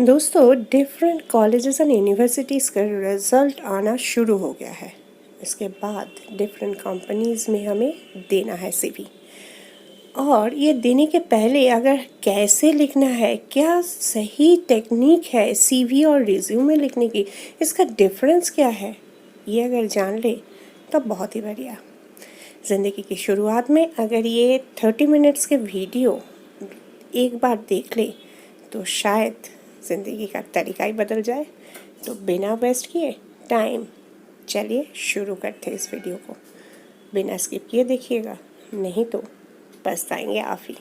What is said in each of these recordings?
दोस्तों, different colleges and universities का result आना शुरू हो गया है। इसके बाद डिफरेंट कंपनीज़ में हमें देना है सीवी। और ये देने के पहले अगर कैसे लिखना है, क्या सही टेक्निक है सीवी और रिज्यूमे लिखने की, इसका डिफरेंस क्या है, ये अगर जान ले तब बहुत ही बढ़िया। ज़िंदगी की शुरुआत में अगर ये 30 मिनट्स के वीडियो एक बार देख ले तो शायद ज़िंदगी का तरीका ही बदल जाए। तो बिना वेस्ट किए टाइम, चलिए शुरू करते हैं इस वीडियो को। बिना स्किप किए देखिएगा, नहीं तो पछताएंगे आप ही।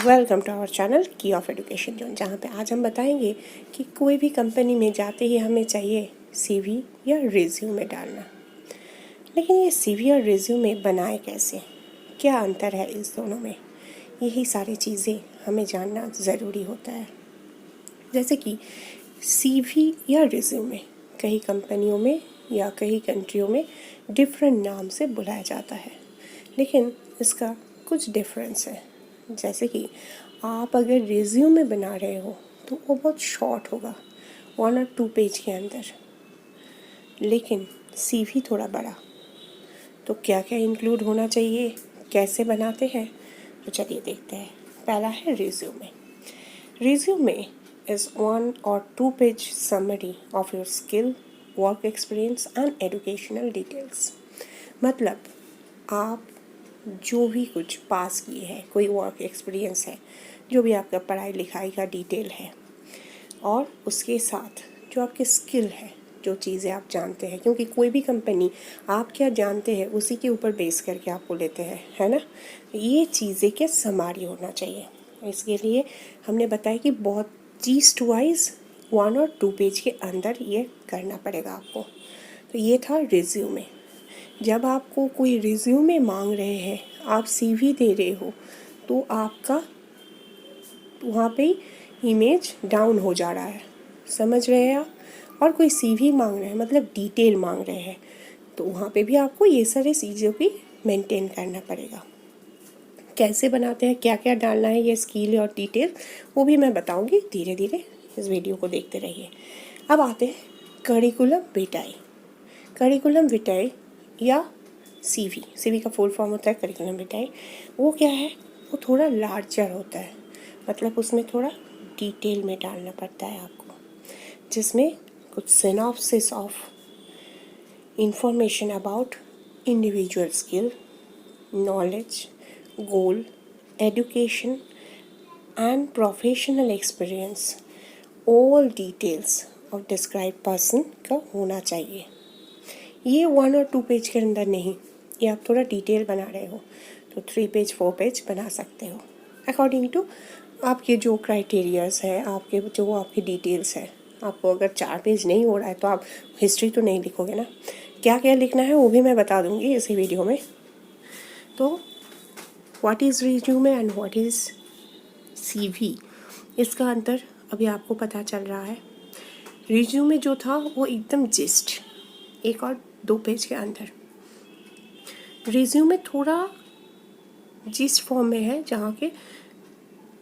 वेलकम टू आवर चैनल की ऑफ एजुकेशन जोन, जहाँ पे आज हम बताएंगे कि कोई भी कंपनी में जाते ही हमें चाहिए सीवी या रिज्यूमे डालना। लेकिन ये सीवी और रिज्यूमे बनाए कैसे, क्या अंतर है इस दोनों में, यही सारी चीज़ें हमें जानना ज़रूरी होता है। जैसे कि सीवी या रिज्यूमे कई कंपनियों में या कई कंट्रियों में डिफरेंट नाम से बुलाया जाता है, लेकिन इसका कुछ डिफरेंस है। जैसे कि आप अगर रिज्यूमे बना रहे हो तो वो बहुत शॉर्ट होगा, 1 और 2 पेज के अंदर, लेकिन सीवी थोड़ा बड़ा। तो क्या क्या इंक्लूड होना चाहिए, कैसे बनाते हैं, तो चलिए देखते हैं। पहला है resume. Resume is 1 or 2 page summary of your skill, work experience and educational details। मतलब आप जो भी कुछ पास किए हैं, कोई वर्क एक्सपीरियंस है, जो भी आपका पढ़ाई लिखाई का डिटेल है, और उसके साथ जो आपकी स्किल है, जो चीज़ें आप जानते हैं, क्योंकि कोई भी कंपनी आप क्या जानते हैं उसी के ऊपर बेस करके आपको लेते हैं, है ना। ये चीज़ें क्या समारी होना चाहिए। इसके लिए हमने बताया कि बहुत चीज़ वाइज 1 और 2 पेज के अंदर ये करना पड़ेगा आपको। तो ये था रिज्यूमे। जब आपको कोई रिज्यूमे मांग रहे हैं, आप सीवी दे रहे हो, तो आपका वहाँ पे इमेज डाउन हो जा रहा है, समझ रहे हैं आप। और कोई सीवी मांग रहे हैं मतलब डिटेल मांग रहे हैं, तो वहाँ पे भी आपको ये सारे चीज़ों की मेंटेन करना पड़ेगा। कैसे बनाते हैं, क्या क्या डालना है, ये स्किल और डिटेल, वो भी मैं बताऊंगी धीरे धीरे, इस वीडियो को देखते रहिए। अब आते हैं करिकुलम विटाई। करिकुलम विटाई या सीवी का फुल फॉर्म होता है करिकुलम विटाई। वो क्या है, वो थोड़ा लार्जर होता है, मतलब उसमें थोड़ा डिटेल में डालना पड़ता है आपको, जिसमें कुछ synopsis of information about individual skill, knowledge, goal, education and professional experience, all details of described person का होना चाहिए। ये 1 और 2 पेज के अंदर नहीं, ये आप थोड़ा डिटेल बना रहे हो तो 3 पेज 4 पेज बना सकते हो, अकॉर्डिंग टू आपके जो क्राइटेरियाज है, आपके जो आपकी डिटेल्स है। आपको अगर 4 पेज नहीं हो रहा है तो आप हिस्ट्री तो नहीं लिखोगे ना। क्या क्या लिखना है वो भी मैं बता दूँगी इसी वीडियो में। तो what is resume and what is CV, इसका अंतर अभी आपको पता चल रहा है। रिज्यूमे जो था वो एकदम जिस्ट 1 और 2 पेज के अंदर। रिज्यूमे थोड़ा जिस्ट फॉर्म में है, जहाँ के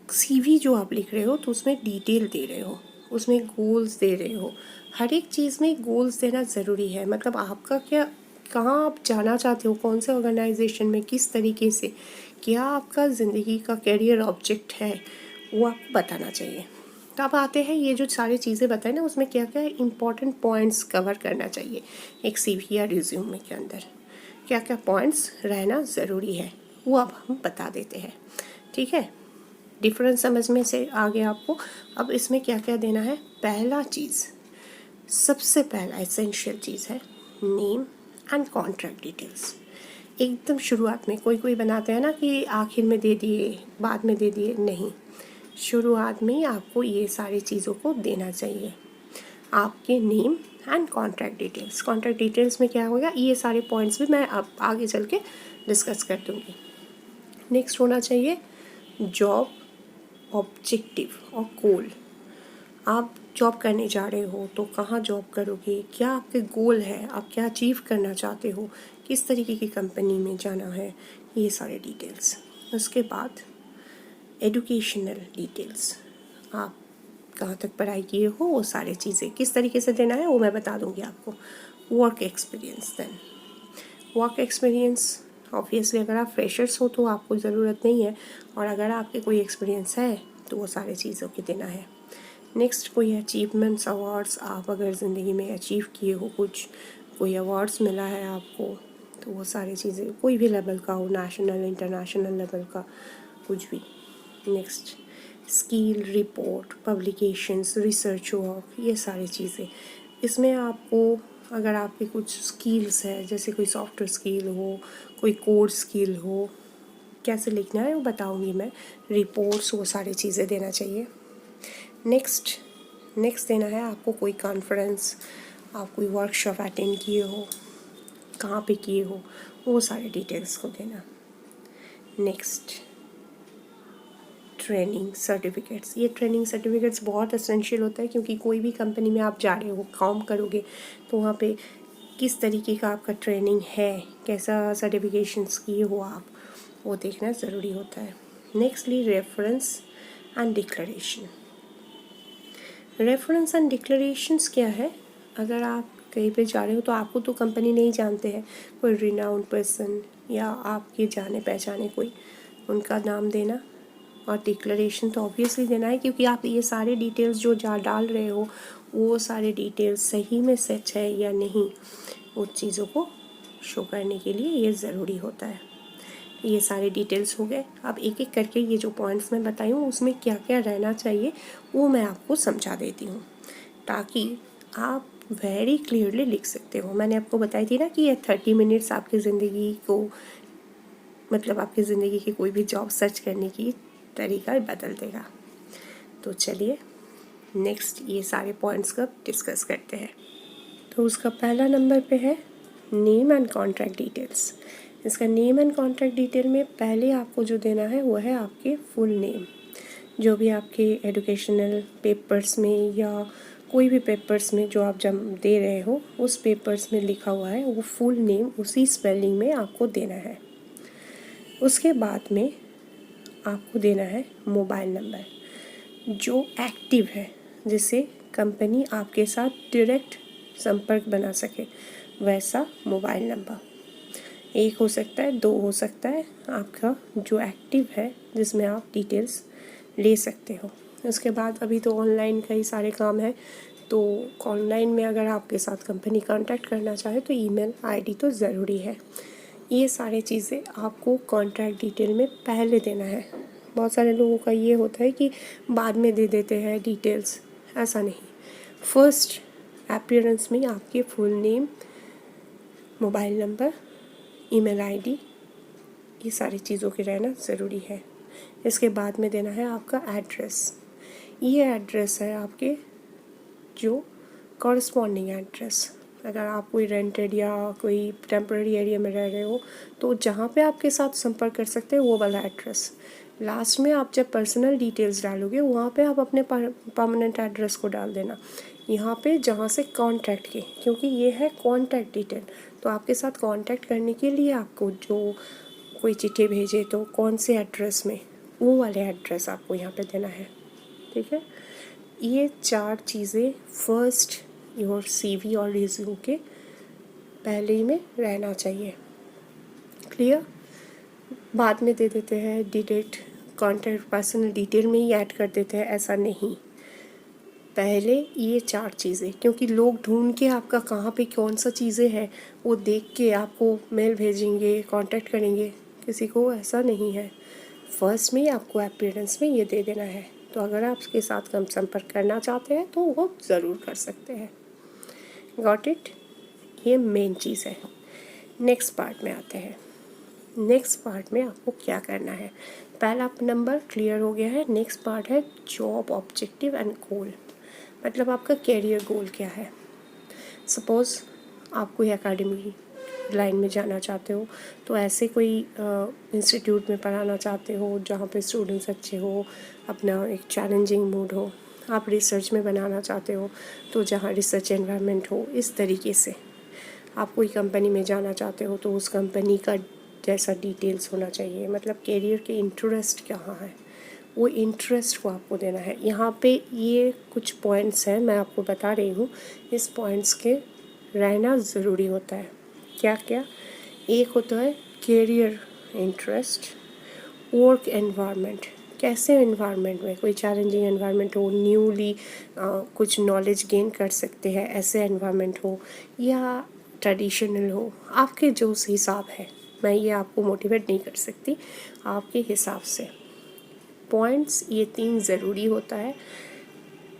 सीवी जो आप लिख रहे हो तो उसमें डिटेल दे रहे हो, उसमें गोल्स दे रहे हो। हर एक चीज़ में गोल्स देना ज़रूरी है, मतलब आपका क्या, कहाँ आप जाना चाहते हो, कौन से ऑर्गेनाइजेशन में, किस तरीके से, क्या आपका ज़िंदगी का करियर ऑब्जेक्ट है, वो आपको बताना चाहिए। तो अब आते हैं ये जो सारी चीज़ें बताए ना, उसमें क्या क्या इंपॉर्टेंट पॉइंट्स कवर करना चाहिए एक सीवी या रिज्यूमे के अंदर, क्या क्या पॉइंट्स रहना ज़रूरी है, वो अब हम बता देते हैं। ठीक है, डिफरेंस समझ में से आ गया आपको। अब इसमें क्या क्या देना है। पहला चीज़, सबसे पहला एसेंशियल चीज़ है नेम एंड कॉन्ट्रैक्ट डिटेल्स। एकदम शुरुआत में कोई कोई बनाते हैं ना कि आखिर में दे दिए, बाद में दे दिए, नहीं, शुरुआत में ही आपको ये सारी चीज़ों को देना चाहिए। आपके name and contract details. Contract details में क्या होगा, ये सारे पॉइंट्स भी मैं अब आगे चल के डिस्कस कर दूँगी। नेक्स्ट होना चाहिए जॉब ऑब्जेक्टिव और गोल। आप जॉब करने जा रहे हो तो कहाँ जॉब करोगे, क्या आपके गोल है, आप क्या अचीव करना चाहते हो, किस तरीके की कंपनी में जाना है, ये सारे डिटेल्स। उसके बाद एजुकेशनल डिटेल्स, आप कहाँ तक पढ़ाई किए हो, वो सारी चीज़ें किस तरीके से देना है वो मैं बता दूँगी आपको। Work experience, then work experience obviously अगर आप फ्रेशर्स हो तो आपको ज़रूरत नहीं है, और अगर आपके कोई एक्सपीरियंस है तो वो सारी चीज़ों की देना है। नेक्स्ट कोई अचीवमेंट्स अवार्ड्स, आप अगर ज़िंदगी में अचीव किए हो कुछ, कोई अवार्ड्स मिला है आपको, तो वो सारी चीज़ें कोई भी लेवल का हो, नेशनल इंटरनेशनल लेवल का कुछ भी। Next skill report, publications, research work, ये सारी चीज़ें। इसमें आपको अगर आपकी कुछ स्किल्स है, जैसे कोई सॉफ्टवेयर स्किल हो, कोई कोड स्किल हो, कैसे लिखना है वो बताऊंगी मैं। रिपोर्ट्स, वो सारी चीज़ें देना चाहिए। नेक्स्ट देना है आपको कोई कॉन्फ्रेंस, आप कोई वर्कशॉप अटेंड किए हो, कहाँ पे किए हो, वो सारे डिटेल्स को देना। नेक्स्ट ट्रेनिंग सर्टिफिकेट्स, ये ट्रेनिंग सर्टिफिकेट्स बहुत एसेंशियल होता है, क्योंकि कोई भी कंपनी में आप जा रहे हो, काम करोगे, तो वहाँ पे किस तरीके का आपका ट्रेनिंग है, कैसा सर्टिफिकेशंस किए हो आप, वो देखना ज़रूरी होता है। Nextly reference and declaration. Reference and declarations क्या है, अगर आप कहीं पे जा रहे हो तो आपको तो कंपनी नहीं जानते हैं, कोई रिनाउंड पर्सन या आपके जाने पहचाने कोई, उनका नाम देना। और डिक्लेरेशन तो ऑब्वियसली देना है, क्योंकि आप ये सारे डिटेल्स जो डाल रहे हो वो सारे डिटेल्स सही में सच है या नहीं, उन चीज़ों को शो करने के लिए ये ज़रूरी होता है। ये सारे डिटेल्स हो गए। अब एक एक करके ये जो पॉइंट्स मैं बताई हूँ उसमें क्या क्या रहना चाहिए वो मैं आपको समझा देती हूँ, ताकि आप वेरी क्लियरली लिख सकते हो। मैंने आपको बताई थी ना कि ये 30 मिनट्स आपकी ज़िंदगी को, मतलब आपकी ज़िंदगी की कोई भी जॉब सर्च करने की तरीका बदल देगा। तो चलिए नेक्स्ट ये सारे पॉइंट्स का डिस्कस करते हैं। तो उसका पहला नंबर पे है नेम एंड कॉन्ट्रैक्ट डिटेल्स। इसका नेम एंड कॉन्ट्रैक्ट डिटेल में पहले आपको जो देना है वो है आपके फुल नेम। जो भी आपके एजुकेशनल पेपर्स में या कोई भी पेपर्स में जो आप जब दे रहे हो उस पेपर्स में लिखा हुआ है वो फुल नेम उसी स्पेलिंग में आपको देना है। उसके बाद में आपको देना है मोबाइल नंबर जो एक्टिव है, जिससे कंपनी आपके साथ डायरेक्ट संपर्क बना सके, वैसा मोबाइल नंबर। एक हो सकता है, दो हो सकता है, आपका जो एक्टिव है जिसमें आप डिटेल्स ले सकते हो। उसके बाद अभी तो ऑनलाइन कई सारे काम हैं, तो ऑनलाइन में अगर आपके साथ कंपनी कांटेक्ट करना चाहे तो ईमेल आईडी तो ज़रूरी है। ये सारी चीज़ें आपको कॉन्ट्रैक्ट डिटेल में पहले देना है। बहुत सारे लोगों का ये होता है कि बाद में दे देते हैं डिटेल्स, ऐसा नहीं। फर्स्ट अपीयरेंस में आपके full name, mobile number, email ID, ये सारी चीज़ों के रहना ज़रूरी है। इसके बाद में देना है आपका एड्रेस। ये एड्रेस है आपके जो कॉरस्पॉन्डिंग एड्रेस। अगर आप कोई रेंटेड या कोई टेम्पररी एरिया में रह रहे हो तो जहाँ पे आपके साथ संपर्क कर सकते हैं वो वाला एड्रेस। लास्ट में आप जब पर्सनल डिटेल्स डालोगे वहाँ पे आप अपने परमानेंट एड्रेस को डाल देना। यहाँ पे जहाँ से कांटेक्ट के, क्योंकि ये है कांटेक्ट डिटेल, तो आपके साथ कांटेक्ट करने के लिए आपको जो कोई चिट्ठी भेजे तो कौन से एड्रेस में, वो वाले एड्रेस आपको यहाँ पे देना है। ठीक है, ये चार चीज़ें फर्स्ट योर सीवी और रिज्यूम के पहले ही में रहना चाहिए। क्लियर? बाद में दे देते हैं डिटेल, कॉन्टैक्ट पर्सनल डिटेल में ही ऐड कर देते हैं, ऐसा नहीं। पहले ये चार चीज़ें, क्योंकि लोग ढूंढ के आपका कहाँ पे कौन सा चीज़ें हैं वो देख के आपको मेल भेजेंगे, कांटेक्ट करेंगे, किसी को ऐसा नहीं है। फर्स्ट में ही आपको अपीयरेंस में ये दे देना है। तो अगर आप उसके साथ कम संपर्क करना चाहते हैं तो वो ज़रूर कर सकते हैं। Got it? ये मेन चीज़ है। नेक्स्ट पार्ट में आते हैं। नेक्स्ट पार्ट में आपको क्या करना है, पहला नंबर क्लियर हो गया है। नेक्स्ट पार्ट है जॉब ऑब्जेक्टिव एंड गोल, मतलब आपका कैरियर गोल क्या है। सपोज़ आप कोई एकेडमी लाइन में जाना चाहते हो तो ऐसे कोई इंस्टीट्यूट में पढ़ाना चाहते हो जहाँ पे स्टूडेंट्स अच्छे हो, अपना एक चैलेंजिंग मूड हो, आप रिसर्च में बनाना चाहते हो तो जहाँ रिसर्च एनवायरनमेंट हो, इस तरीके से आप कोई कंपनी में जाना चाहते हो तो उस कंपनी का जैसा डिटेल्स होना चाहिए, मतलब कैरियर के इंटरेस्ट कहाँ है, वो इंटरेस्ट को आपको देना है। यहाँ पे ये कुछ पॉइंट्स हैं, मैं आपको बता रही हूँ, इस पॉइंट्स के रहना ज़रूरी होता है। क्या क्या? एक होता है कैरियर इंटरेस्ट, वर्क एनवायरनमेंट, कैसे एनवायरनमेंट में, कोई चैलेंजिंग एनवायरनमेंट हो, न्यूली कुछ नॉलेज गेन कर सकते हैं ऐसे एनवायरनमेंट हो, या ट्रेडिशनल हो, आपके जो हिसाब है, मैं ये आपको मोटिवेट नहीं कर सकती, आपके हिसाब से। पॉइंट्स ये 3 ज़रूरी होता है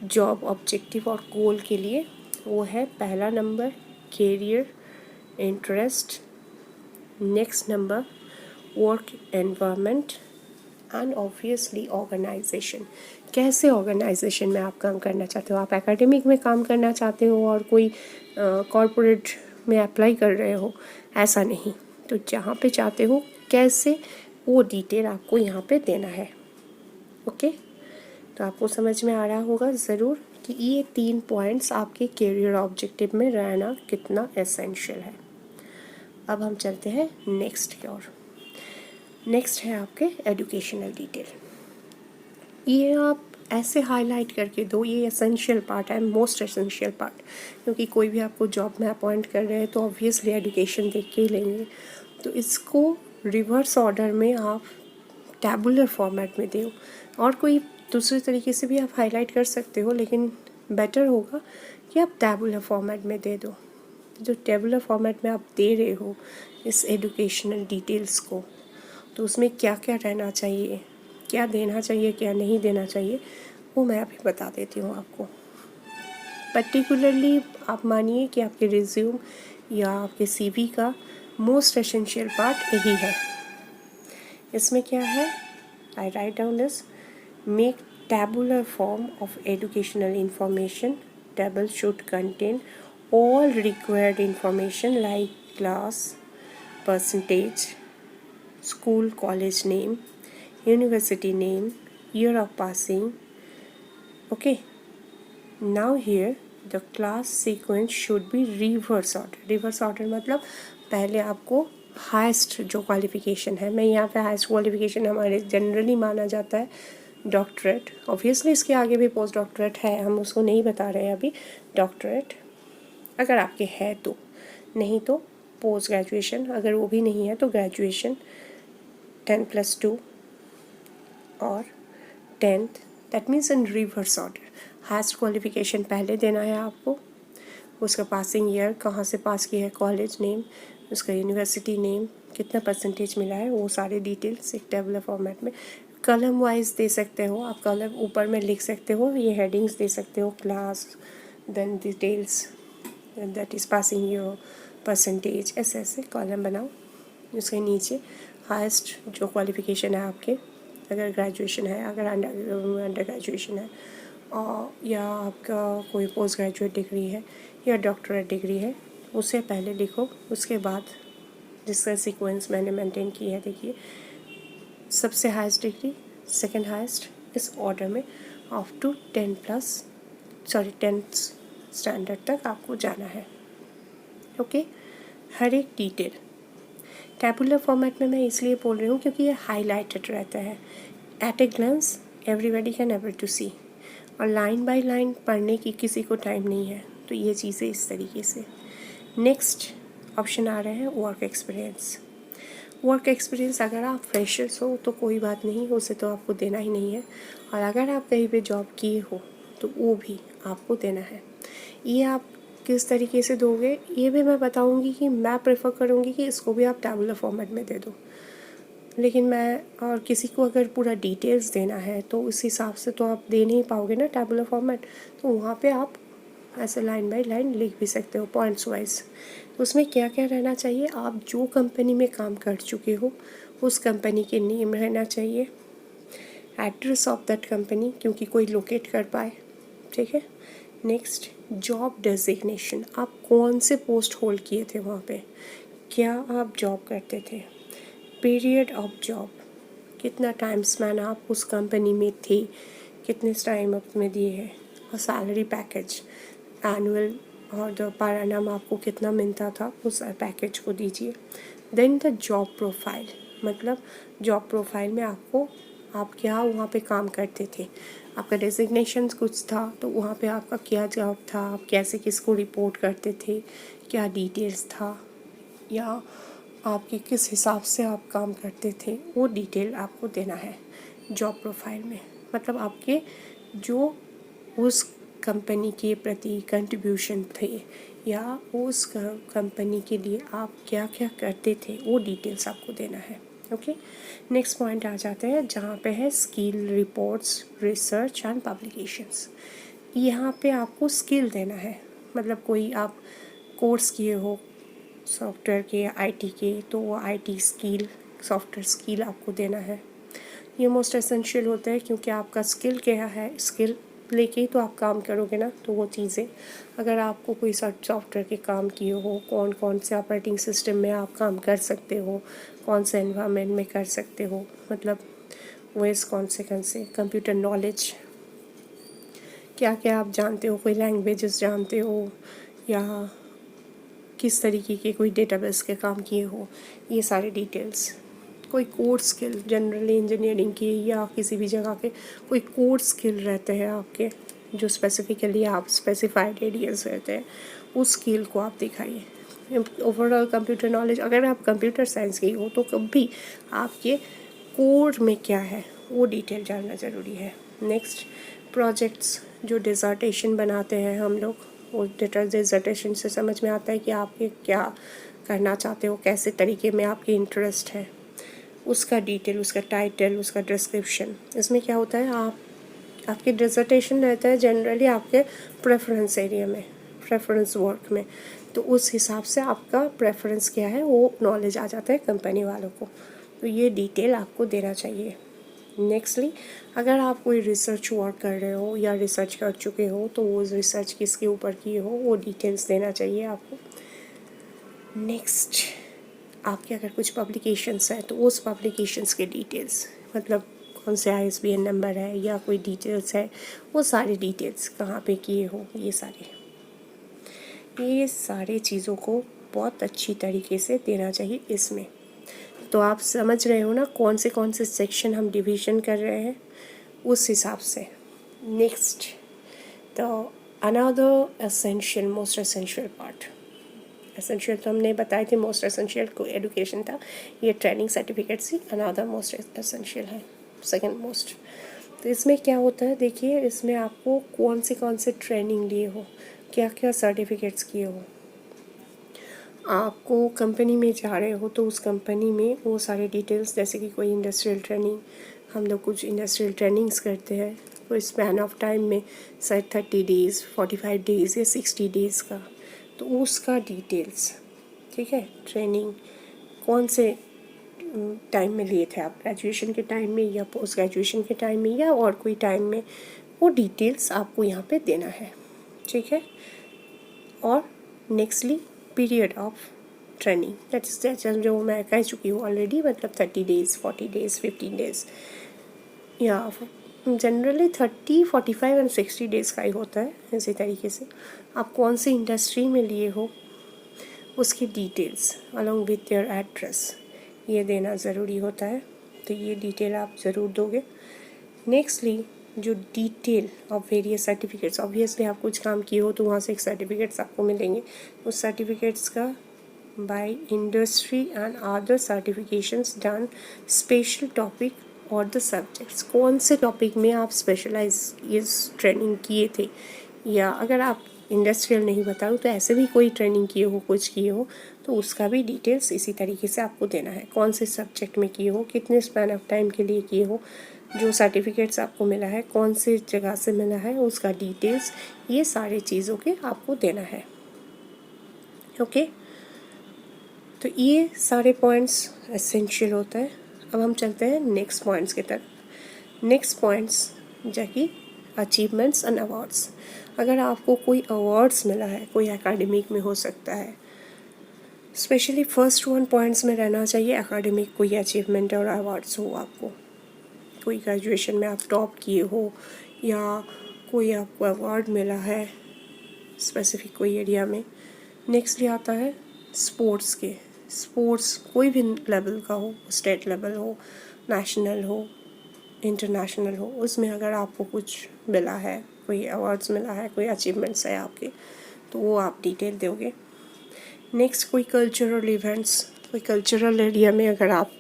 जॉब ऑब्जेक्टिव और गोल के लिए। वो है पहला number career interest, next number work environment, and obviously organisation. कैसे ऑर्गेनाइजेशन में आप काम करना चाहते हो? आप एकेडमिक में काम करना चाहते हो और कोई कॉरपोरेट में अप्लाई कर रहे हो, ऐसा नहीं। तो जहाँ पे चाहते हो कैसे, वो डिटेल आपको यहाँ पे देना है। ओके, तो आपको समझ में आ रहा होगा ज़रूर कि ये 3 पॉइंट्स आपके कैरियर ऑब्जेक्टिव में रहना कितना एसेंशियल है। अब हम चलते हैं नेक्स्ट की ओर। नेक्स्ट है आपके एजुकेशनल डिटेल। ये आप ऐसे हाईलाइट करके दो, ये एसेंशियल पार्ट है, मोस्ट एसेंशियल पार्ट, क्योंकि कोई भी आपको जॉब में अपॉइंट कर रहे हैं तो ऑब्वियसली एजुकेशन देख के ही लेंगे। तो इसको रिवर्स ऑर्डर में आप टैबुलर फॉर्मेट में दो, और कोई दूसरे तरीके से भी आप हाईलाइट कर सकते हो, लेकिन बेटर होगा कि आप टैबुलर फॉर्मेट में दे दो। जो टैबुलर फॉर्मेट में आप दे रहे हो इस एजुकेशनल डिटेल्स को, तो उसमें क्या क्या रहना चाहिए, क्या देना चाहिए, क्या नहीं देना चाहिए, वो मैं अभी बता देती हूँ आपको। पर्टिकुलरली आप मानिए कि आपके रिज्यूम या आपके सीवी का मोस्ट एसेंशियल पार्ट यही है। इसमें क्या है? I write down this: make tabular form of educational information. Table should contain all required information like class, percentage, school college name, university name, year of passing. Okay, now here the class sequence should be reverse order. Reverse order मतलब पहले आपको highest जो qualification है, मैं यहाँ पे highest qualification हमारे generally माना जाता है डॉक्टरेट। ऑब्वियसली इसके आगे भी पोस्ट डॉक्टरेट है, हम उसको नहीं बता रहे हैं अभी। डॉक्टरेट अगर आपके है तो, नहीं तो पोस्ट ग्रेजुएशन, अगर वो भी नहीं है तो ग्रेजुएशन 10+2 और 10th, that means in reverse order. Highest qualification पहले देना है आपको, उसका पासिंग ईयर, कहाँ से पास किया है, कॉलेज नेम, उसका यूनिवर्सिटी नेम, कितना परसेंटेज मिला है, वो सारे डिटेल्स एक टेबुलर फॉर्मेट में कलम वाइज दे सकते हो। आप कलम ऊपर में लिख सकते हो, ये हेडिंग्स दे सकते हो, class, then details, that is passing year, percentage, ऐसे ऐसे कॉलम बनाओ। उसके नीचे हाईएस्ट जो क्वालिफिकेशन है आपके, अगर ग्रेजुएशन है, अगर अंडर ग्रेजुएशन है, और या आपका कोई पोस्ट ग्रेजुएट डिग्री है या डॉक्टरेट डिग्री है, उसे पहले लिखो। उसके बाद जिसका सीक्वेंस मैंने मेंटेन किया है, देखिए सबसे हाईएस्ट डिग्री, सेकंड हाईएस्ट, इस ऑर्डर में अप टू 10th स्टैंडर्ड तक आपको जाना है। ओके, हर एक डिटेल टैबुलर फॉर्मेट में मैं इसलिए बोल रही हूँ क्योंकि ये हाईलाइटेड रहता है, at a glance everybody can able to see, और लाइन बाय लाइन पढ़ने की किसी को टाइम नहीं है, तो ये चीज़ें इस तरीके से। नेक्स्ट ऑप्शन आ रहा है वर्क एक्सपीरियंस। वर्क एक्सपीरियंस अगर आप फ्रेशर्स हो तो कोई बात नहीं, उसे तो आपको देना ही नहीं है, और अगर आप कहीं पे जॉब किए हो तो वो भी आपको देना है। ये आप किस तरीके से दोगे ये भी मैं बताऊंगी, कि मैं प्रेफर करूँगी कि इसको भी आप टैबुलर फॉर्मेट में दे दो, लेकिन मैं और किसी को अगर पूरा डिटेल्स देना है तो उस हिसाब से तो आप दे नहीं पाओगे ना टैबुलर फॉर्मेट, तो वहाँ पे आप ऐसे लाइन बाय लाइन लिख भी सकते हो पॉइंट्स वाइज। तो उसमें क्या क्या रहना चाहिए, आप जो कंपनी में काम कर चुके हो उस कंपनी के नेम रहना चाहिए, एड्रेस ऑफ दैट कंपनी, क्योंकि कोई लोकेट कर पाए, ठीक है। नेक्स्ट जॉब डेजिग्नेशन, आप कौन से पोस्ट होल्ड किए थे वहाँ पे, क्या आप जॉब करते थे, पीरियड ऑफ जॉब, कितना टाइम स्पैन आप उस कंपनी में थे, कितने टाइम में दिए हैं, और सैलरी पैकेज एनुअल और पर एनम आपको कितना मिलता था उस पैकेज को दीजिए। देन द जॉब प्रोफाइल, मतलब जॉब प्रोफाइल में आपको आप क्या वहाँ पे काम करते थे, आपका डेजिग्नेशन कुछ था तो वहाँ पे आपका क्या जॉब था, आप कैसे किसको रिपोर्ट करते थे, क्या डिटेल्स था, या आपके किस हिसाब से आप काम करते थे, वो डिटेल आपको देना है जॉब प्रोफाइल में। मतलब आपके जो उस कंपनी के प्रति कंट्रीब्यूशन थे या उस कंपनी के लिए आप क्या क्या करते थे, वो डिटेल्स आपको देना है। ओके, नेक्स्ट पॉइंट आ जाते हैं जहाँ पे है skill reports, research and publications. यहाँ पे आपको स्किल देना है, मतलब कोई आप कोर्स किए हो सॉफ्टवेयर के या आईटी के, तो वो आईटी स्किल, सॉफ्टवेयर स्किल आपको देना है। ये मोस्ट एसेंशियल होता है क्योंकि आपका स्किल क्या है, स्किल लेके ही तो आप काम करोगे ना। तो वो चीज़ें अगर आपको कोई सॉफ्टवेयर के काम किए हो, कौन कौन से ऑपरेटिंग सिस्टम में आप काम कर सकते हो, कौन से एनवायरनमेंट में कर सकते हो, मतलब वॉइस कौन से कंप्यूटर नॉलेज क्या क्या आप जानते हो, कोई लैंग्वेजेस जानते हो, या किस तरीके के कोई डेटाबेस के काम किए हो, ये सारे डिटेल्स। कोई कोर्स स्किल जनरली इंजीनियरिंग की या किसी भी जगह के कोई कोर्स स्किल रहते हैं आपके, जो स्पेसिफिकली आप स्पेसिफाइड एरियाज रहते हैं, उस स्किल को आप दिखाइए। ओवरऑल कंप्यूटर नॉलेज, अगर आप कंप्यूटर साइंस की हो तो कभी आपके कोर में क्या है वो डिटेल जानना ज़रूरी है। नेक्स्ट, प्रोजेक्ट्स जो डिज़र्टेशन बनाते हैं हम लोग, वो डिज़र्टेशन से समझ में आता है कि आपके क्या करना चाहते हो, कैसे तरीके में आपकी इंटरेस्ट है, उसका डिटेल, उसका टाइटल, उसका डिस्क्रिप्शन। इसमें क्या होता है, आपके डिज़र्टेशन रहता है जनरली आपके प्रेफरेंस एरिया में, प्रेफरेंस वर्क में, तो उस हिसाब से आपका प्रेफरेंस क्या है वो नॉलेज आ जाता है कंपनी वालों को। तो ये डिटेल आपको देना चाहिए। नेक्स्टली, अगर आप कोई रिसर्च वर्क कर रहे हो या रिसर्च कर चुके हो तो वो रिसर्च किसके ऊपर किए हो वो डिटेल्स देना चाहिए आपको। नेक्स्ट, आपके अगर कुछ पब्लिकेशंस हैं तो उस पब्लिकेशंस के डिटेल्स, मतलब कौन से ISBN नंबर है या कोई डिटेल्स है, वो सारी डिटेल्स कहाँ पे किए हो, ये सारे चीज़ों को बहुत अच्छी तरीके से देना चाहिए इसमें। तो आप समझ रहे हो ना कौन से सेक्शन हम डिवीज़न कर रहे हैं उस हिसाब से। नेक्स्ट, तो another essential, most essential part, essential तो हमने बताए थे, मोस्ट एसेंशियल को एडुकेशन था, ये ट्रेनिंग सर्टिफिकेट्स ही अनदर मोस्ट एसेंशियल है, सेकंड मोस्ट। तो इसमें क्या होता है, देखिए इसमें आपको कौन से ट्रेनिंग लिए हो, क्या क्या सर्टिफिकेट्स किए हो, आपको कंपनी में जा रहे हो तो उस कंपनी में वो सारे डिटेल्स, जैसे कि कोई इंडस्ट्रियल ट्रेनिंग, हम लोग कुछ इंडस्ट्रियल ट्रेनिंग्स करते हैं, कोई स्पैन ऑफ टाइम में शायद 30 डेज़, 45 डेज़ या 60 डेज़ का, तो उसका डिटेल्स, ठीक है। ट्रेनिंग कौन से टाइम में लिए थे आप, ग्रेजुएशन के टाइम में या पोस्ट ग्रेजुएशन के टाइम में या और कोई टाइम में, वो डिटेल्स आपको यहाँ पे देना है, ठीक है। और nextly, period of training, that is जो मैं कह चुकी हूँ ऑलरेडी, मतलब 30 डेज़, 40 डेज़, 15 डेज़, या जनरली 30, 45 एंड 60 डेज़ का ही होता है। इसी तरीके से आप कौन सी इंडस्ट्री में लिए हो उसकी details along with your address ये देना ज़रूरी होता है, तो ये डिटेल आप ज़रूर दोगे। नेक्स्टली, जो detail of various certificates, obviously आप कुछ काम किए हो तो वहाँ से एक सर्टिफिकेट्स आपको मिलेंगे, उस सर्टिफिकेट्स का by industry and other certifications done, special topic और द सब्जेक्ट्स, कौन से टॉपिक में आप स्पेशलाइज ट्रेनिंग किए थे, या अगर आप इंडस्ट्रियल नहीं बताऊँ तो ऐसे भी कोई ट्रेनिंग किए हो, कुछ किए हो, तो उसका भी डिटेल्स इसी तरीके से आपको देना है, कौन से सब्जेक्ट में किए हो, कितने स्पैन ऑफ टाइम के लिए किए हो, जो सर्टिफिकेट्स आपको मिला है कौन से जगह से मिला है उसका डिटेल्स, ये सारे चीज़ों के आपको देना है। ओके, तो ये सारे पॉइंट्स एसेंशियल होता है। अब हम चलते हैं नेक्स्ट पॉइंट्स की तरफ। नेक्स्ट पॉइंट्स जैकि अचीवमेंट्स एंड अवार्ड्स, अगर आपको कोई अवार्ड्स मिला है, कोई एकेडमिक में हो सकता है, स्पेशली फर्स्ट 1 पॉइंट्स में रहना चाहिए एकेडमिक कोई अचीवमेंट और अवार्ड्स हो, आपको कोई ग्रेजुएशन में आप टॉप किए हो या कोई आपको अवार्ड मिला है स्पेसिफिक कोई एरिया में। नेक्स्टली आता है स्पोर्ट्स के, स्पोर्ट्स कोई भी लेवल का हो, स्टेट लेवल हो, नेशनल हो, इंटरनेशनल हो, उसमें अगर आपको कुछ मिला है, कोई अवार्ड्स मिला है, कोई अचीवमेंट्स है आपके, तो वो आप डिटेल दोगे। नेक्स्ट कोई कल्चरल इवेंट्स, कोई कल्चरल एरिया में अगर आप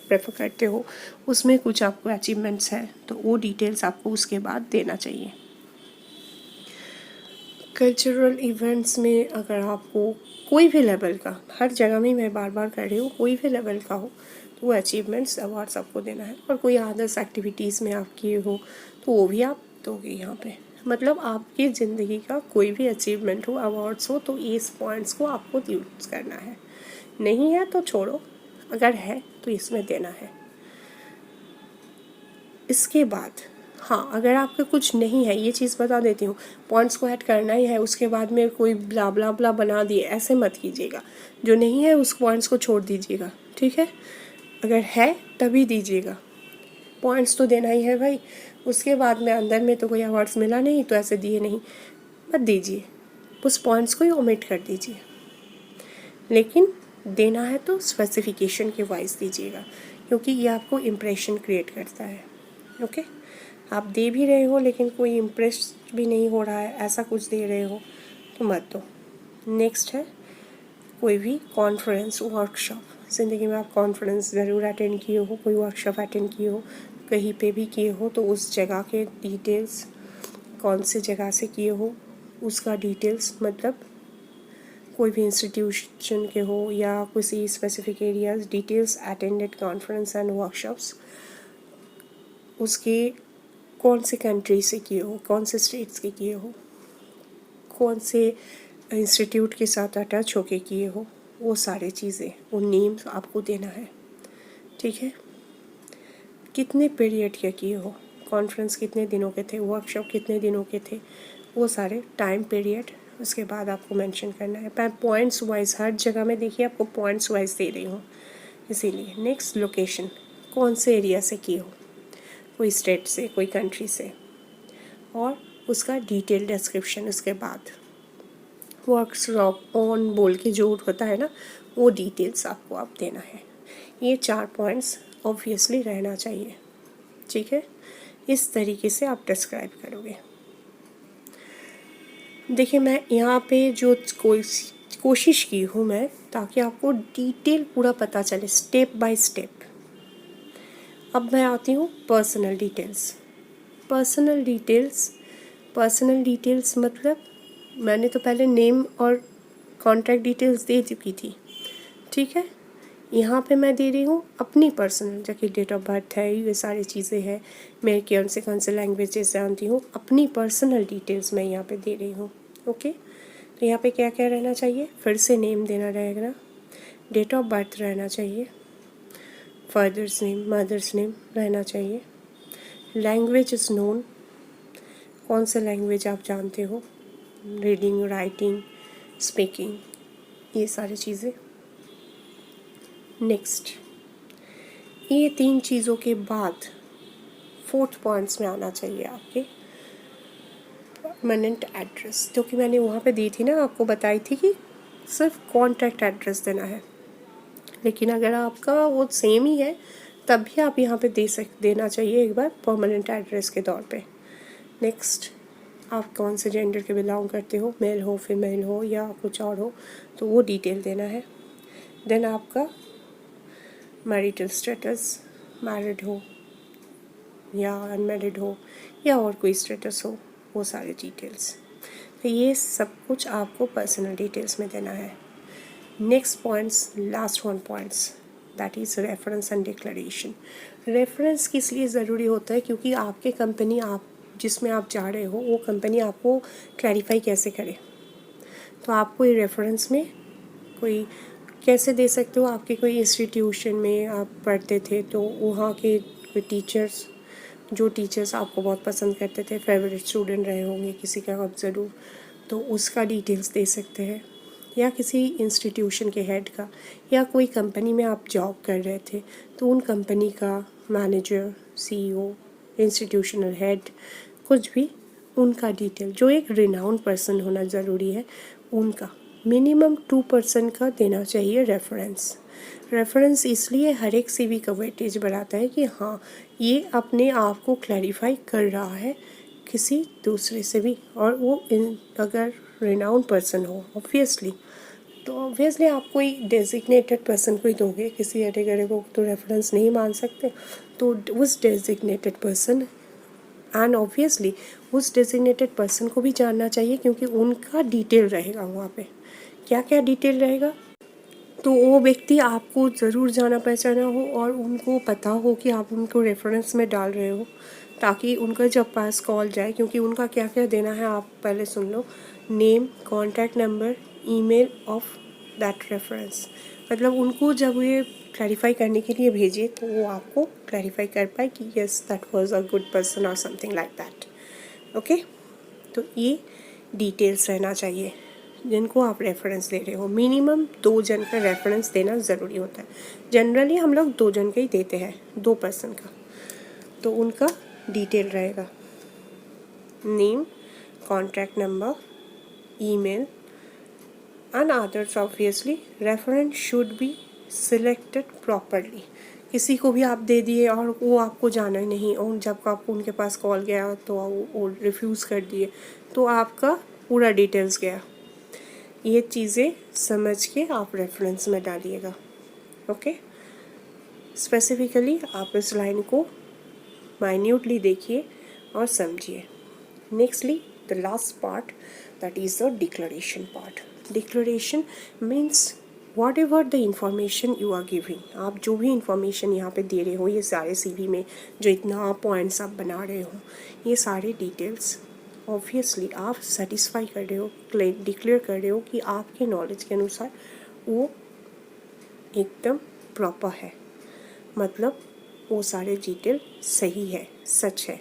प्रेफर करते हो, उसमें कुछ आपको अचीवमेंट्स है, तो वो डिटेल्स आपको उसके बाद देना चाहिए। कल्चरल इवेंट्स में अगर आपको कोई भी लेवल का, हर जगह में मैं बार बार कर रही हूँ, कोई भी लेवल का हो तो वो अचीवमेंट्स अवार्ड्स आपको देना है। और कोई अदर्स एक्टिविटीज़ में आप किए हो तो वो भी आप दोगे यहाँ पे। मतलब आपकी ज़िंदगी का कोई भी अचीवमेंट हो, अवार्ड्स हो, तो इस पॉइंट्स को आपको यूज़ करना है। नहीं है तो छोड़ो, अगर है तो इसमें देना है। इसके बाद हाँ, अगर आपका कुछ नहीं है, ये चीज़ बता देती हूँ, पॉइंट्स को ऐड करना ही है, उसके बाद में कोई ब्ला ब्ला ब्ला बना दिए, ऐसे मत कीजिएगा। जो नहीं है उस पॉइंट्स को छोड़ दीजिएगा, ठीक है। अगर है तभी दीजिएगा, पॉइंट्स तो देना ही है भाई। उसके बाद में अंदर में तो कोई अवार्ड्स मिला नहीं तो ऐसे दिए नहीं, मत दीजिए, उस पॉइंट्स को ही ओमिट कर दीजिए। लेकिन देना है तो स्पेसिफिकेशन के वाइज दीजिएगा, क्योंकि ये आपको इम्प्रेशन क्रिएट करता है। ओके, आप दे भी रहे हो लेकिन कोई इम्प्रेस भी नहीं हो रहा है, ऐसा कुछ दे रहे हो तो मत दो। नेक्स्ट है कोई भी कॉन्फ्रेंस, वर्कशॉप। ज़िंदगी में आप कॉन्फ्रेंस ज़रूर अटेंड किए हो, कोई वर्कशॉप अटेंड किए हो, कहीं पे भी किए हो, तो उस जगह के डिटेल्स, कौन से जगह से किए हो उसका डिटेल्स, मतलब कोई भी इंस्टीट्यूशन के हो या किसी specific areas, details attended conference and workshops, उसके कौन से कंट्री से किए हो, कौन से स्टेट्स के किए हो, कौन से इंस्टीट्यूट के साथ अटैच होके किए हो, वो सारी चीज़ें, वो नेम्स आपको देना है, ठीक है। कितने पीरियड के किए हो, कॉन्फ्रेंस कितने दिनों के थे, वर्कशॉप कितने दिनों के थे, वो सारे टाइम पीरियड उसके बाद आपको मेंशन करना है। पॉइंट्स वाइज हर जगह में देखिए, आपको पॉइंट्स वाइज दे रही हूँ इसीलिए। नेक्स्ट लोकेशन, कौन से एरिया से किए हो, कोई स्टेट से, कोई कंट्री से, और उसका डिटेल डिस्क्रिप्शन। उसके बाद वर्कशॉप ऑन बोल के जो होता है ना, वो डिटेल्स आपको आप देना है। ये 4 पॉइंट्स ऑब्वियसली रहना चाहिए, ठीक है। इस तरीके से आप डिस्क्राइब करोगे। देखिए, मैं यहाँ पे जो कोशिश की हूँ मैं, ताकि आपको डिटेल पूरा पता चले, स्टेप बाय स्टेप। अब मैं आती हूँ पर्सनल डिटेल्स। पर्सनल डिटेल्स मतलब मैंने तो पहले नेम और कॉन्टैक्ट डिटेल्स दे चुकी थी, ठीक है। यहाँ पे मैं दे रही हूँ अपनी पर्सनल, जबकि डेट ऑफ बर्थ है, ये सारी चीज़ें हैं, मैं कौन से लैंग्वेजेस जानती हूँ, अपनी पर्सनल डिटेल्स मैं यहाँ पे दे रही हूँ। ओके, तो यहाँ पे क्या क्या रहना चाहिए, फिर से नेम देना रहेगा, डेट ऑफ बर्थ रहना चाहिए, फादर्स नेम, मदर्स नेम रहना चाहिए, लैंग्वेज इज़ नोन, कौन सा लैंग्वेज आप जानते हो, रीडिंग, राइटिंग, स्पीकिंग, ये सारी चीज़ें। नेक्स्ट, ये 3 चीज़ों के बाद 4th पॉइंट्स में आना चाहिए आपके परमानेंट एड्रेस, क्योंकि मैंने वहाँ पे दी थी ना, आपको बताई थी कि सिर्फ कॉन्टैक्ट एड्रेस देना है। लेकिन अगर आपका वो सेम ही है तब भी आप यहाँ पे देना चाहिए एक बार परमानेंट एड्रेस के तौर पे। नेक्स्ट, आप कौन से जेंडर के बिलोंग करते हो, मेल हो, फीमेल हो या कुछ और हो, तो वो डिटेल देना है। देन आपका मैरिटल स्टेटस, मैरिड हो या अनमैरिड हो या और कोई स्टेटस हो, वो सारे डिटेल्स। तो ये सब कुछ आपको पर्सनल डिटेल्स में देना है। Next points, last 1 points, that is reference and declaration. Reference किस लिए ज़रूरी होता है, क्योंकि आपके कंपनी, आप जिसमें आप जा रहे हो, वो कंपनी आपको क्लैरिफाई कैसे करे। तो आप कोई रेफरेंस में कोई कैसे दे सकते हो, आपके कोई इंस्टीट्यूशन में आप पढ़ते थे तो वहाँ के कोई टीचर्स, जो टीचर्स आपको बहुत पसंद करते थे, फेवरेट स्टूडेंट रहे होंगे किसी का आप ज़रूर, तो उसका डिटेल्स दे सकते हैं, या किसी इंस्टीट्यूशन के हेड का, या कोई कंपनी में आप जॉब कर रहे थे तो उन कंपनी का मैनेजर, CEO इंस्टीट्यूशनल हेड, कुछ भी उनका डिटेल, जो एक रिनाउंड पर्सन होना ज़रूरी है उनका मिनिमम 2% का देना चाहिए रेफरेंस। रेफरेंस इसलिए हर एक सीवी का वेटेज बढ़ाता है कि हाँ ये अपने आप को क्लैरिफाई कर रहा है किसी दूसरे से भी, और वो अगर रिनाउंड पर्सन हो ऑब्वियसली, तो ऑब्वियसली आप कोई डेजिग्नेटेड पर्सन को ही दोगे, किसी अरे गरे को तो रेफरेंस नहीं मान सकते। तो उस डेजिग्नेटेड पर्सन एंड ऑब्वियसली उस डेजिग्नेटेड पर्सन को भी जानना चाहिए, क्योंकि उनका डिटेल रहेगा वहाँ पे। क्या क्या डिटेल रहेगा, तो वो व्यक्ति आपको ज़रूर जाना पहचाना हो और उनको पता हो कि आप उनको रेफरेंस में डाल रहे हो, ताकि उनका जब पास कॉल जाए, क्योंकि उनका क्या क्या देना है आप पहले सुन लो। Name, contact number, email of that reference, मतलब उनको जब ये क्लैरिफाई करने के लिए भेजे तो वो आपको क्लैरिफाई कर पाए कि yes that was a good person और समथिंग लाइक दैट। ओके, तो ये डिटेल्स रहना चाहिए जिनको आप रेफरेंस दे रहे हो। मिनिमम 2 जन का रेफरेंस देना ज़रूरी होता है। जनरली हम लोग 2 जन का ही देते हैं, 2 पर्सन का। तो उनका डिटेल रहेगा, name, contact number, email and others. Obviously reference should be selected properly. किसी को भी आप दे दिए और वो आपको जाना ही नहीं, और जब आप उनके पास कॉल गया तो वो रिफ्यूज़ कर दिए, तो आपका पूरा डिटेल्स गया। ये चीज़ें समझ के आप रेफरेंस में डालिएगा। ओके, स्पेसिफिकली आप इस लाइन को माइन्यूटली देखिए और समझिए। Nextly the last part, that is the declaration part. Declaration means whatever the information you are giving, आप जो भी इंफॉर्मेशन यहाँ पे दे रहे हो, ये सारे CV में जो इतना पॉइंट्स आप बना रहे हो, ये सारे डिटेल्स ऑब्वियसली आप सेटिस्फाई कर रहे हो, डिक्लेयर कर रहे हो कि आपके नॉलेज के अनुसार वो एकदम प्रॉपर है, मतलब वो सारे डिटेल सही है, सच है।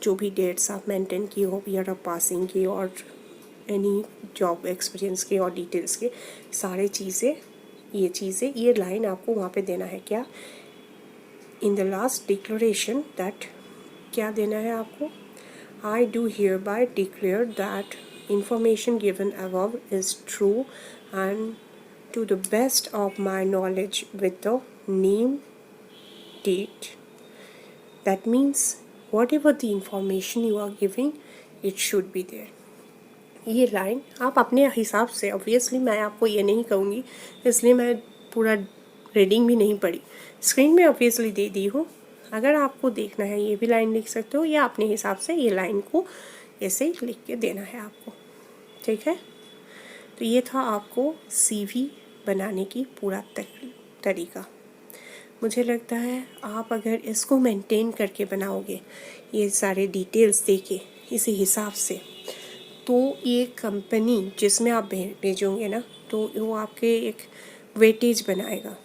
जो भी डेट्स आप मेंटेन की हो, ईयर ऑफ पासिंग की और एनी जॉब एक्सपीरियंस के और डिटेल्स के सारे चीज़ें, ये लाइन आपको वहाँ पे देना है। क्या, in the last declaration that, क्या देना है आपको, I do hereby declare that information given above is true and to the best of my knowledge with the name, date. That means whatever the information you are giving, it should be there. ये line आप अपने हिसाब से, obviously मैं आपको ये नहीं कहूँगी, इसलिए मैं पूरा रीडिंग भी नहीं पढ़ी, स्क्रीन में ऑब्वियसली दे दी हूँ। अगर आपको देखना है ये भी लाइन लिख सकते हो, या अपने हिसाब से ये लाइन को ऐसे ही लिख के देना है आपको, ठीक है। तो ये था आपको CV बनाने की पूरा तरीका। मुझे लगता है आप अगर इसको मेंटेन करके बनाओगे, ये सारे डिटेल्स देके इसी हिसाब से, तो ये कंपनी जिसमें आप भेजोगे ना, तो वो आपके एक वेटेज बनाएगा।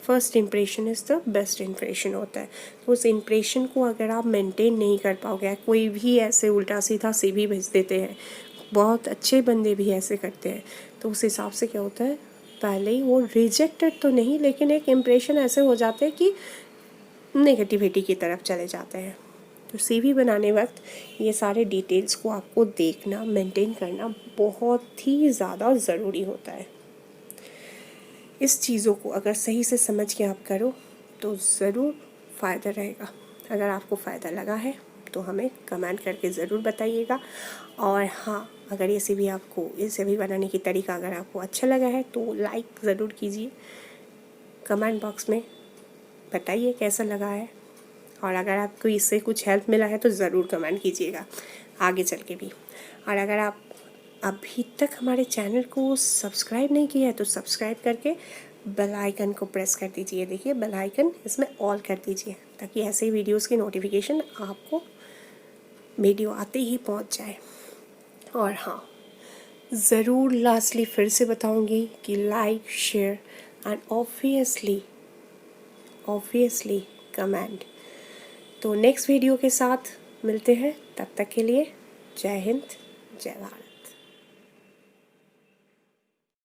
First impression is the best impression होता है। तो उस इम्प्रेशन को अगर आप मेंटेन नहीं कर पाओगे, कोई भी ऐसे उल्टा सीधा CV भेज देते हैं, बहुत अच्छे बंदे भी ऐसे करते हैं, तो उस हिसाब से क्या होता है, पहले ही वो रिजेक्टेड तो नहीं, लेकिन एक इम्प्रेशन ऐसे हो जाते हैं कि नेगेटिविटी की तरफ चले जाते हैं। तो CV बनाने वक्त ये सारे डिटेल्स को आपको देखना, मेंटेन करना बहुत ही ज़्यादा ज़रूरी होता है। इस चीज़ों को अगर सही से समझ के आप करो तो ज़रूर फ़ायदा रहेगा। अगर आपको फ़ायदा लगा है तो हमें कमेंट करके ज़रूर बताइएगा। और हाँ, अगर ये CV आपको, ये CV बनाने की तरीका अगर आपको अच्छा लगा है तो लाइक ज़रूर कीजिए, कमेंट बॉक्स में बताइए कैसा लगा है, और अगर आपको इससे कुछ हेल्प मिला है तो ज़रूर कमेंट कीजिएगा आगे चल के भी। और अगर आप अभी तक हमारे चैनल को सब्सक्राइब नहीं किया है तो सब्सक्राइब करके बेल आइकन को प्रेस कर दीजिए। देखिए बेल आइकन, इसमें ऑल कर दीजिए, ताकि ऐसे ही वीडियोस की नोटिफिकेशन आपको वीडियो आते ही पहुंच जाए। और हाँ, ज़रूर लास्टली फिर से बताऊंगी कि like, share and obviously comment. तो नेक्स्ट वीडियो के साथ मिलते हैं, तब तक के लिए जय हिंद, जय भारत।